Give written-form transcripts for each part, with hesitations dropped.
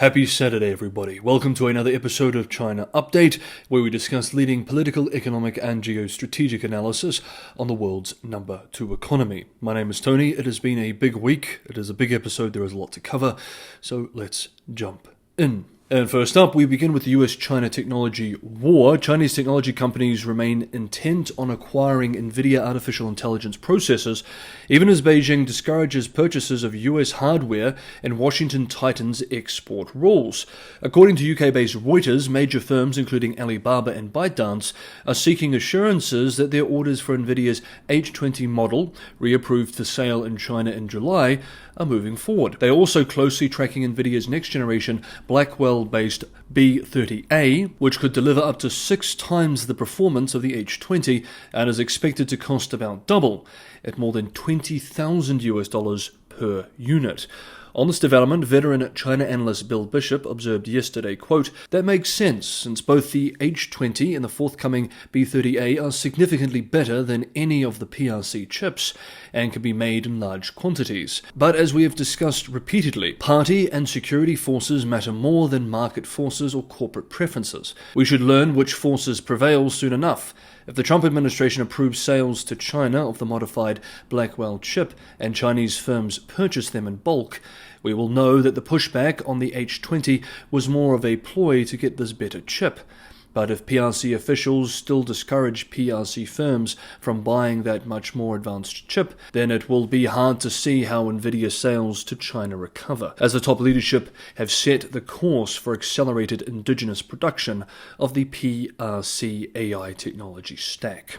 Happy Saturday, everybody. Welcome to another episode of China Update, where we discuss leading political, economic, and geostrategic analysis on the world's number 2 economy. My name is Tony. It has been a big week. It is a big episode. There is a lot to cover. So let's jump in. And first up, we begin with the US-China technology war. Chinese technology companies remain intent on acquiring NVIDIA artificial intelligence processors, even as Beijing discourages purchases of US hardware and Washington tightens export rules. According to UK-based Reuters, major firms including Alibaba and ByteDance are seeking assurances that their orders for NVIDIA's H20 model, reapproved for sale in China in July, are moving forward. They are also closely tracking NVIDIA's next-generation Blackwell-based B30A, which could deliver up to 6 times the performance of the H20 and is expected to cost about double, at more than $20,000 per unit. On this development, veteran China analyst Bill Bishop observed yesterday, quote, "That makes sense, since both the H20 and the forthcoming B30A are significantly better than any of the PRC chips and can be made in large quantities. But as we have discussed repeatedly, party and security forces matter more than market forces or corporate preferences. We should learn which forces prevail soon enough. If the Trump administration approves sales to China of the modified Blackwell chip and Chinese firms purchase them in bulk, we will know that the pushback on the H20 was more of a ploy to get this better chip. But if PRC officials still discourage PRC firms from buying that much more advanced chip, then it will be hard to see how NVIDIA sales to China recover, as the top leadership have set the course for accelerated indigenous production of the PRC AI technology stack."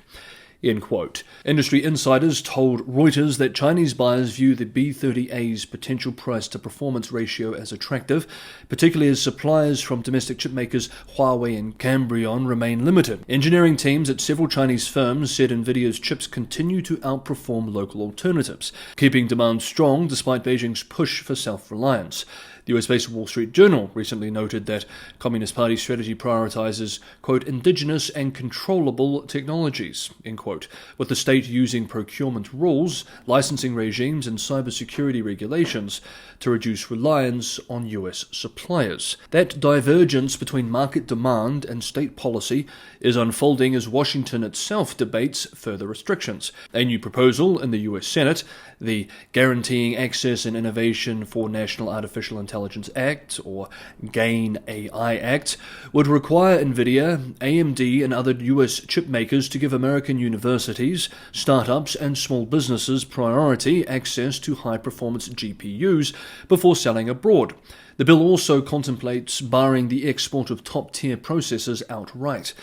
End quote. Industry insiders told Reuters that Chinese buyers view the B30A's potential price-to-performance ratio as attractive, particularly as suppliers from domestic chipmakers Huawei and Cambrion remain limited. Engineering teams at several Chinese firms said NVIDIA's chips continue to outperform local alternatives, keeping demand strong despite Beijing's push for self-reliance. The US-based Wall Street Journal recently noted that Communist Party strategy prioritizes, quote, indigenous and controllable technologies, end quote, with the state using procurement rules, licensing regimes, and cybersecurity regulations to reduce reliance on US suppliers. That divergence between market demand and state policy is unfolding as Washington itself debates further restrictions. A new proposal in the US Senate, the Guaranteeing Access and Innovation for National Artificial Intelligence Act, or GAIN AI Act, would require NVIDIA, AMD, and other US chip makers to give American universities, startups, and small businesses priority access to high-performance GPUs before selling abroad. The bill also contemplates barring the export of top-tier processors outright.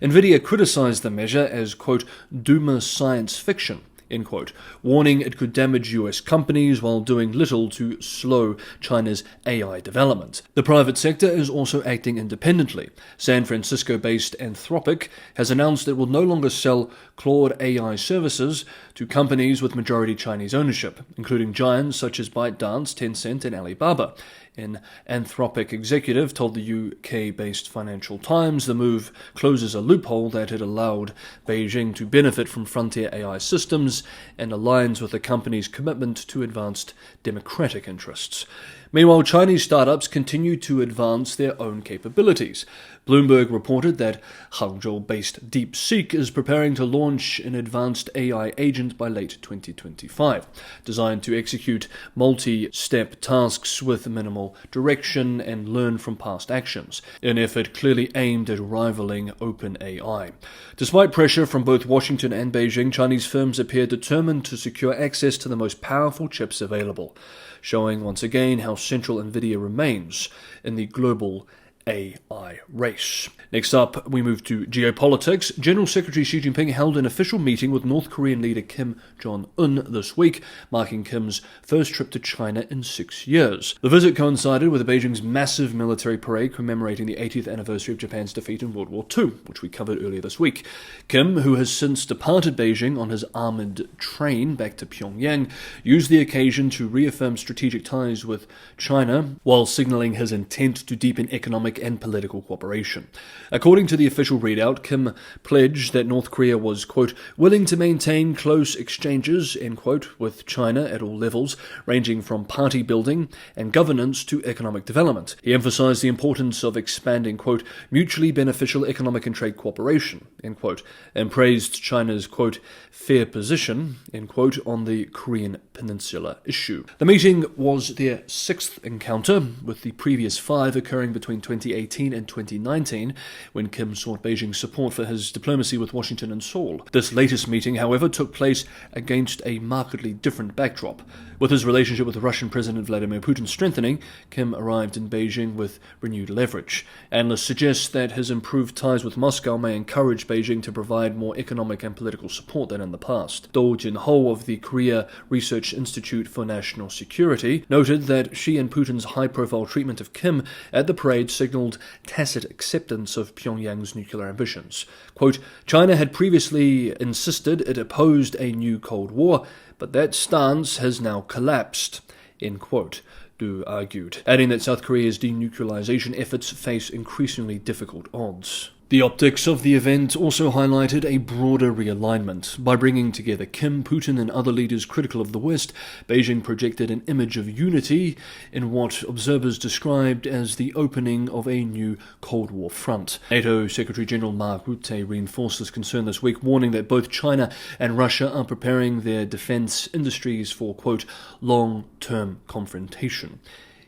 NVIDIA criticized the measure as, quote, doomer science fiction, end quote, warning it could damage US companies while doing little to slow China's AI development. The private sector is also acting independently. San Francisco-based Anthropic has announced it will no longer sell Claude AI services to companies with majority Chinese ownership, including giants such as ByteDance, Tencent, and Alibaba. An Anthropic executive told the UK-based Financial Times the move closes a loophole that had allowed Beijing to benefit from frontier AI systems and aligns with the company's commitment to advanced democratic interests. Meanwhile, Chinese startups continue to advance their own capabilities. Bloomberg reported that Hangzhou-based DeepSeek is preparing to launch an advanced AI agent by late 2025, designed to execute multi-step tasks with minimal direction and learn from past actions, an effort clearly aimed at rivaling OpenAI. Despite pressure from both Washington and Beijing, Chinese firms appear determined to secure access to the most powerful chips available, showing once again how central NVIDIA remains in the global AI race. Next up, we move to geopolitics. General Secretary Xi Jinping held an official meeting with North Korean leader Kim Jong-un this week, marking Kim's first trip to China in 6 years. The visit coincided with Beijing's massive military parade commemorating the 80th anniversary of Japan's defeat in World War II, which we covered earlier this week. Kim, who has since departed Beijing on his armored train back to Pyongyang, used the occasion to reaffirm strategic ties with China while signaling his intent to deepen economic economic and political cooperation. According to the official readout, Kim pledged that North Korea was, quote, willing to maintain close exchanges, end quote, with China at all levels, ranging from party building and governance to economic development. He emphasized the importance of expanding, quote, mutually beneficial economic and trade cooperation, end quote, and praised China's, quote, fair position, end quote, on the Korean Peninsula issue. The meeting was their sixth encounter, with the previous five occurring between 2018 and 2019, when Kim sought Beijing's support for his diplomacy with Washington and Seoul. This latest meeting, however, took place against a markedly different backdrop. With his relationship with Russian President Vladimir Putin strengthening, Kim arrived in Beijing with renewed leverage. Analysts suggest that his improved ties with Moscow may encourage Beijing to provide more economic and political support than in the past. Do Jin-ho of the Korea Research Institute for National Security noted that Xi and Putin's high-profile treatment of Kim at the parade signaled tacit acceptance of Pyongyang's nuclear ambitions. Quote, China had previously insisted it opposed a new Cold War, but that stance has now collapsed, end quote, Du argued, adding that South Korea's denuclearization efforts face increasingly difficult odds. The optics of the event also highlighted a broader realignment. By bringing together Kim, Putin, and other leaders critical of the West, Beijing projected an image of unity in what observers described as the opening of a new Cold War front. NATO Secretary-General Mark Rutte reinforced this concern this week, warning that both China and Russia are preparing their defense industries for, quote, long-term confrontation,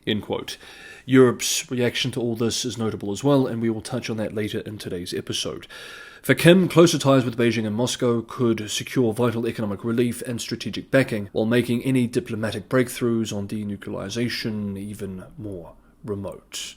end quote. Europe's reaction to all this is notable as well, and we will touch on that later in today's episode. For Kim, closer ties with Beijing and Moscow could secure vital economic relief and strategic backing, while making any diplomatic breakthroughs on denuclearization even more remote.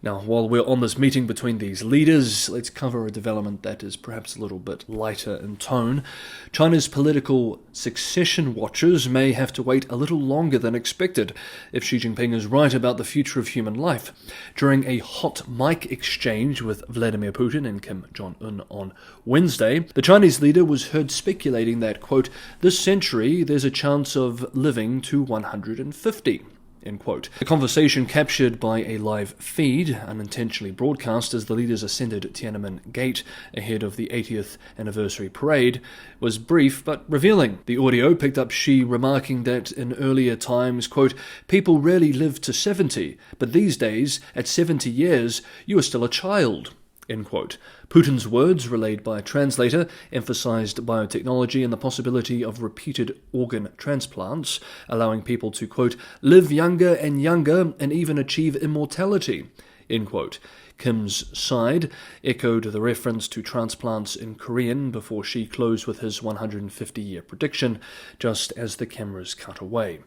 Now, while we're on this meeting between these leaders, let's cover a development that is perhaps a little bit lighter in tone. China's political succession watchers may have to wait a little longer than expected if Xi Jinping is right about the future of human life. During a hot mic exchange with Vladimir Putin and Kim Jong-un on Wednesday, the Chinese leader was heard speculating that, quote, this century there's a chance of living to 150. End quote. The conversation, captured by a live feed, unintentionally broadcast as the leaders ascended Tiananmen Gate ahead of the 80th anniversary parade, was brief but revealing. The audio picked up Xi remarking that in earlier times, quote, people rarely lived to 70, but these days, at 70 years, you are still a child. End quote. Putin's words, relayed by a translator, emphasized biotechnology and the possibility of repeated organ transplants, allowing people to, quote, live younger and even achieve immortality, end quote. Kim's side echoed the reference to transplants in Korean before Xi closed with his 150-year prediction, just as the cameras cut away.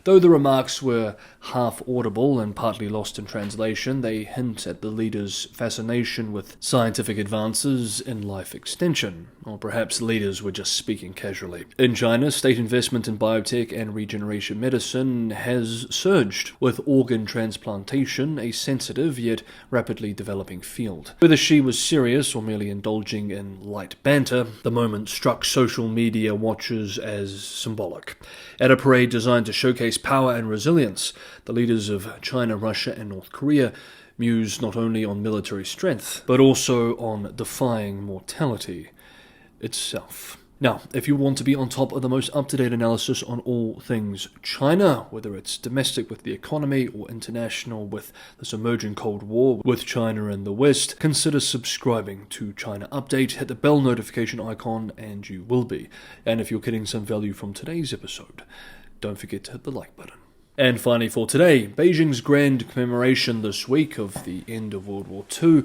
Though the remarks were half audible and partly lost in translation, they hint at the leaders' fascination with scientific advances in life extension, or perhaps leaders were just speaking casually. In China, state investment in biotech and regeneration medicine has surged, with organ transplantation a sensitive yet rapidly developing field. Whether Xi was serious or merely indulging in light banter, the moment struck social media watchers as symbolic. At a parade designed to showcase power and resilience, the leaders of China, Russia, and North Korea mused not only on military strength, but also on defying mortality itself. Now, if you want to be on top of the most up-to-date analysis on all things China, whether it's domestic with the economy or international with this emerging Cold War with China and the West, consider subscribing to China Update. Hit the bell notification icon and you will be. And if you're getting some value from today's episode, don't forget to hit the like button. And finally for today, Beijing's grand commemoration this week of the end of World War II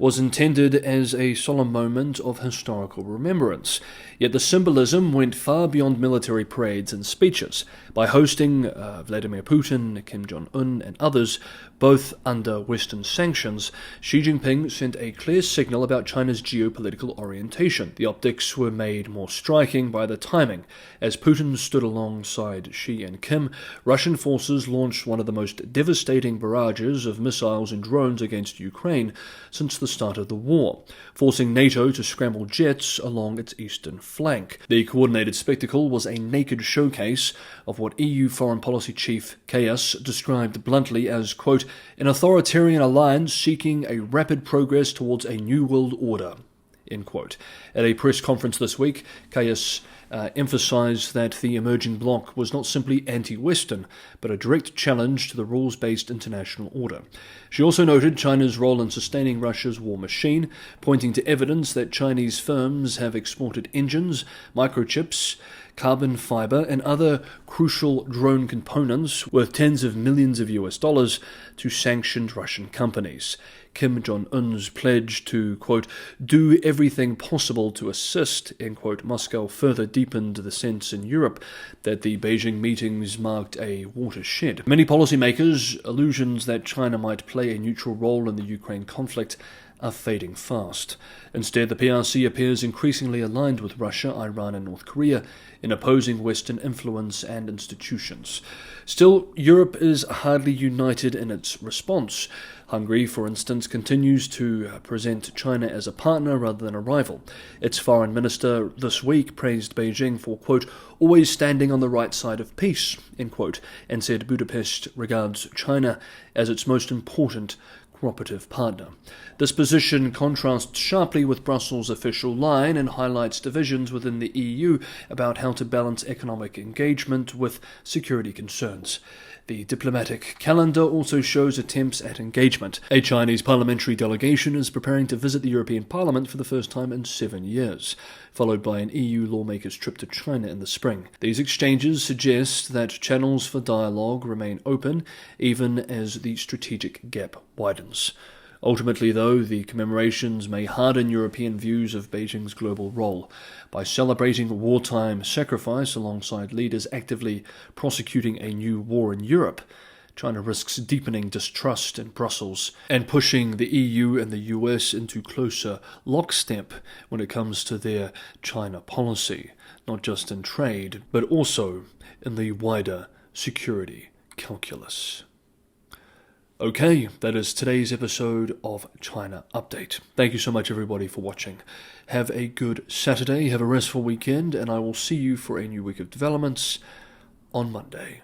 was intended as a solemn moment of historical remembrance. Yet the symbolism went far beyond military parades and speeches. By hosting Vladimir Putin, Kim Jong-un and others, both under Western sanctions, Xi Jinping sent a clear signal about China's geopolitical orientation. The optics were made more striking by the timing. As Putin stood alongside Xi and Kim, Russian forces launched one of the most devastating barrages of missiles and drones against Ukraine since the start of the war, forcing NATO to scramble jets along its eastern flank. The coordinated spectacle was a naked showcase of what EU Foreign Policy Chief Caius described bluntly as, quote, an authoritarian alliance seeking a rapid progress towards a new world order, end quote. At a press conference this week, Caius emphasized that the emerging bloc was not simply anti-Western, but a direct challenge to the rules-based international order. She also noted China's role in sustaining Russia's war machine, pointing to evidence that Chinese firms have exported engines, microchips, carbon fiber, and other crucial drone components worth tens of millions of US dollars to sanctioned Russian companies. Kim Jong-un's pledge to, quote, do everything possible to assist, end quote, Moscow further deepened the sense in Europe that the Beijing meetings marked a watershed. Many policymakers' illusions that China might play a neutral role in the Ukraine conflict are fading fast. Instead, the PRC appears increasingly aligned with Russia, Iran, and North Korea in opposing Western influence and institutions. Still, Europe is hardly united in its response. Hungary, for instance, continues to present China as a partner rather than a rival. Its foreign minister this week praised Beijing for, quote, always standing on the right side of peace, end quote, and said Budapest regards China as its most important cooperative partner. This position contrasts sharply with Brussels' official line and highlights divisions within the EU about how to balance economic engagement with security concerns. The diplomatic calendar also shows attempts at engagement. A Chinese parliamentary delegation is preparing to visit the European Parliament for the first time in 7 years, followed by an EU lawmaker's trip to China in the spring. These exchanges suggest that channels for dialogue remain open, even as the strategic gap widens. Ultimately, though, the commemorations may harden European views of Beijing's global role. By celebrating wartime sacrifice alongside leaders actively prosecuting a new war in Europe, China risks deepening distrust in Brussels and pushing the EU and the US into closer lockstep when it comes to their China policy, not just in trade, but also in the wider security calculus. Okay, that is today's episode of China Update. Thank you so much, everybody, for watching. Have a good Saturday, have a restful weekend, and I will see you for a new week of developments on Monday.